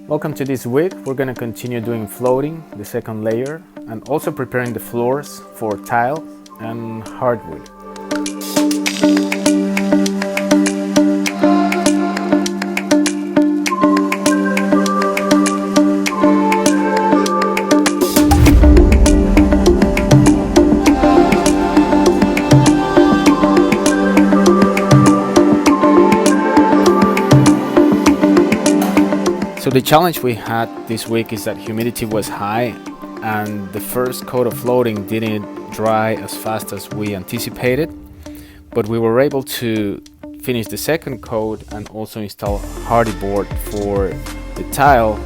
Welcome to this week. We're going to continue doing floating, the second layer, and also preparing the floors for tile and hardwood. So the challenge we had this week is that humidity was high and the first coat of floating didn't dry as fast as we anticipated, but we were able to finish the second coat and also install hardboard for the tile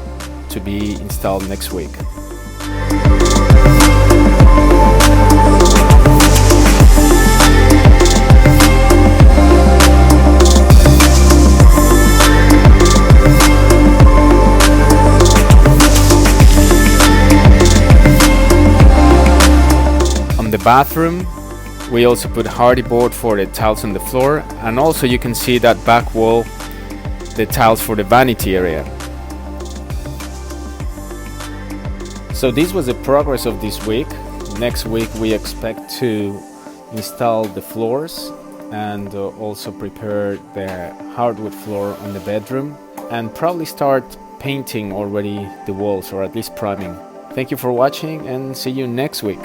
to be installed next week. The bathroom, we also put hardboard for the tiles on the floor, and also you can see that back wall, the tiles for the vanity area. So this was the progress of this week. Next week we expect to install the floors and also prepare the hardwood floor on the bedroom and probably start painting already the walls, or at least priming. Thank you for watching and see you next week.